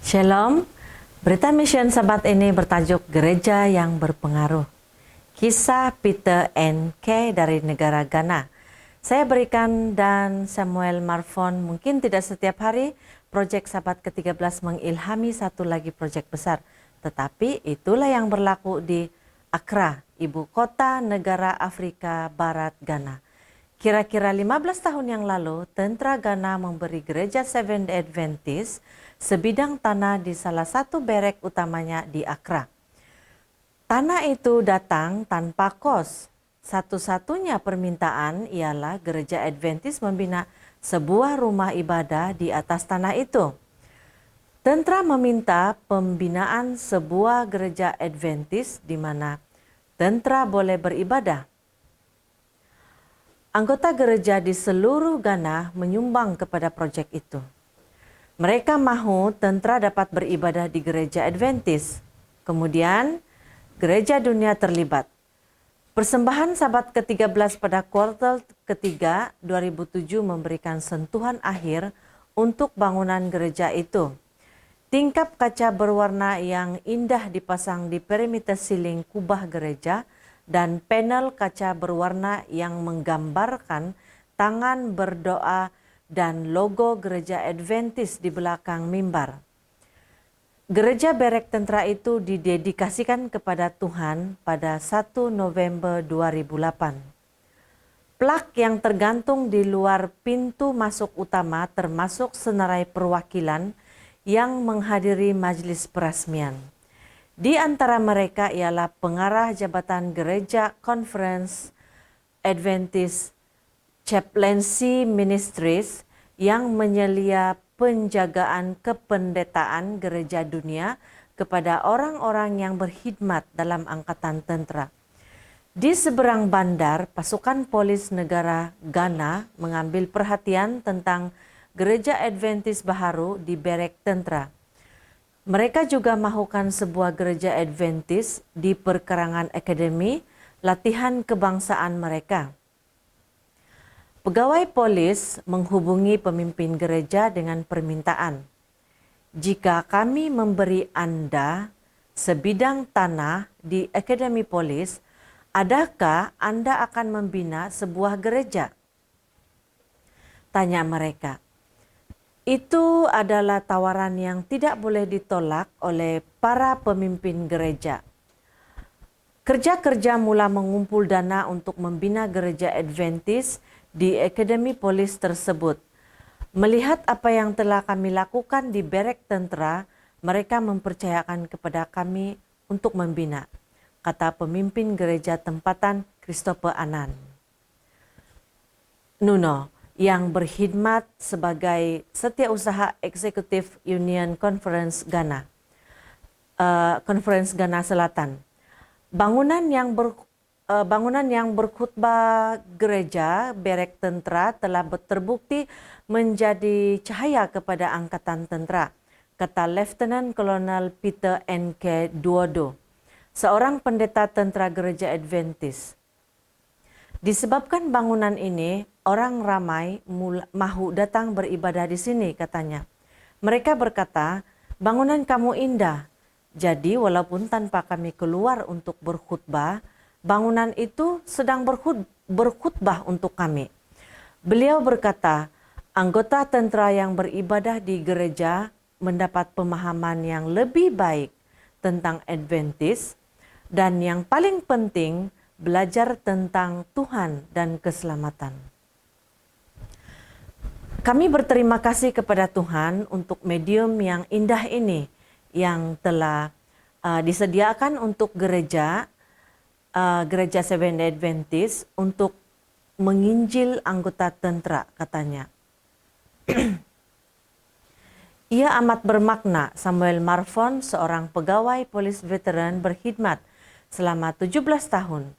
Shalom, berita mission Sabat ini bertajuk Gereja yang Berpengaruh. Kisah Peter N. K. dari negara Ghana. Saya berikan dan Samuel Marfon mungkin tidak setiap hari proyek Sabat ke-13 mengilhami satu lagi proyek besar. Tetapi itulah yang berlaku di Accra, ibu kota negara Afrika Barat Ghana. Kira-kira 15 tahun yang lalu, tentara Ghana memberi gereja Seventh Day Adventist sebidang tanah di salah satu berek utamanya di Accra. Tanah itu datang tanpa kos. Satu-satunya permintaan ialah gereja Adventist membina sebuah rumah ibadah di atas tanah itu. Tentara meminta pembinaan sebuah gereja Adventist di mana tentara boleh beribadah. Anggota gereja di seluruh Ghana menyumbang kepada proyek itu. Mereka mahu tentara dapat beribadah di gereja Adventist. Kemudian, gereja dunia terlibat. Persembahan Sabat ke-13 pada kuartal ketiga 2007 memberikan sentuhan akhir untuk bangunan gereja itu. Tingkap kaca berwarna yang indah dipasang di perimeter siling kubah gereja dan panel kaca berwarna yang menggambarkan tangan berdoa dan logo gereja Adventist di belakang mimbar. Gereja berek tentara itu didedikasikan kepada Tuhan pada 1 November 2008. Plak yang tergantung di luar pintu masuk utama termasuk senarai perwakilan yang menghadiri majelis peresmian. Di antara mereka ialah pengarah Jabatan Gereja Conference Adventist Chaplaincy Ministries yang menyelia penjagaan kependetaan gereja dunia kepada orang-orang yang berkhidmat dalam angkatan tentara. Di seberang bandar, pasukan polis negara Ghana mengambil perhatian tentang gereja Adventist baharu di berek tentara. Mereka juga mahukan sebuah gereja Adventist di perkarangan akademi latihan kebangsaan mereka. Pegawai polis menghubungi pemimpin gereja dengan permintaan, jika kami memberi Anda sebidang tanah di akademi polis, adakah Anda akan membina sebuah gereja? Tanya mereka. Itu adalah tawaran yang tidak boleh ditolak oleh para pemimpin gereja. Kerja-kerja mula mengumpul dana untuk membina gereja Adventist di akademi polis tersebut. Melihat apa yang telah kami lakukan di berek tentara, mereka mempercayakan kepada kami untuk membina, kata pemimpin gereja tempatan Christopher Annan Nuno, yang berkhidmat sebagai setiausaha eksekutif Union Conference Ghana, Conference Ghana Selatan. Bangunan yang berkhutbah gereja berek tentara telah terbukti menjadi cahaya kepada angkatan tentara, kata Lieutenant Colonel Peter N. K. Duodo, seorang pendeta tentara gereja Adventist. Disebabkan bangunan ini, orang ramai mahu datang beribadah di sini, katanya. Mereka berkata, bangunan kamu indah. Jadi walaupun tanpa kami keluar untuk berkhutbah, bangunan itu sedang berkhutbah untuk kami. Beliau berkata, anggota tentara yang beribadah di gereja mendapat pemahaman yang lebih baik tentang Adventist dan yang paling penting, belajar tentang Tuhan dan keselamatan. Kami berterima kasih kepada Tuhan untuk medium yang indah ini yang telah disediakan untuk gereja Seventh Day Adventist untuk menginjil anggota tentara, katanya. Ia amat bermakna. Samuel Marfon, seorang pegawai polis veteran berkhidmat selama 17 tahun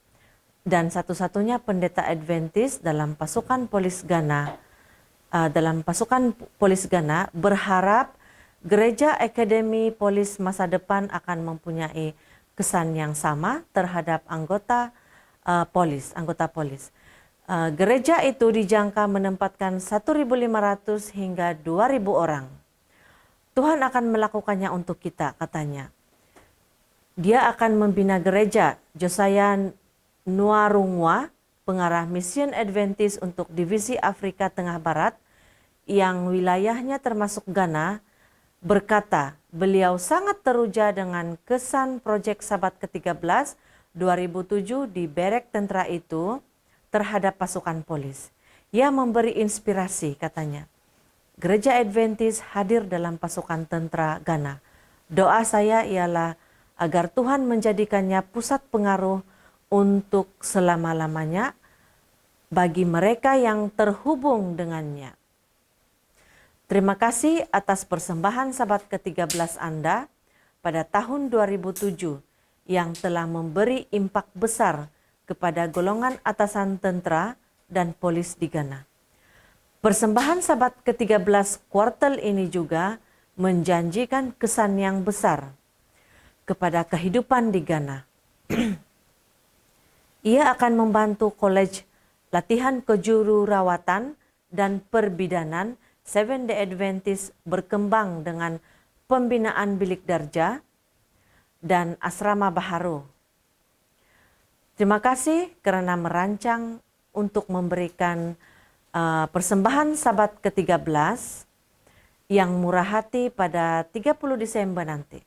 dan satu-satunya pendeta Adventist dalam pasukan polis Ghana, berharap gereja akademi polis masa depan akan mempunyai kesan yang sama terhadap anggota polis. Gereja itu dijangka menempatkan 1.500 hingga 2.000 orang. Tuhan akan melakukannya untuk kita, katanya. Dia akan membina gereja. Josiah Nuarungwa, pengarah Mission Adventist untuk Divisi Afrika Tengah Barat, yang wilayahnya termasuk Ghana, berkata beliau sangat teruja dengan kesan proyek Sabat ke-13 2007 di Berek Tentara itu terhadap pasukan polis. Ia memberi inspirasi, katanya. Gereja Adventist hadir dalam pasukan tentara Ghana. Doa saya ialah agar Tuhan menjadikannya pusat pengaruh untuk selama-lamanya bagi mereka yang terhubung dengannya. Terima kasih atas persembahan Sabat ke-13 Anda pada tahun 2007 yang telah memberi impak besar kepada golongan atasan tentara dan polis di Ghana. Persembahan Sabat ke-13 kuartal ini juga menjanjikan kesan yang besar kepada kehidupan di Ghana. Ia akan membantu kolej latihan kejururawatan dan perbidanan Seventh Day Adventist berkembang dengan pembinaan bilik darjah dan asrama baharu. Terima kasih kerana merancang untuk memberikan persembahan Sabat ke-13 yang murah hati pada 30 Desember nanti.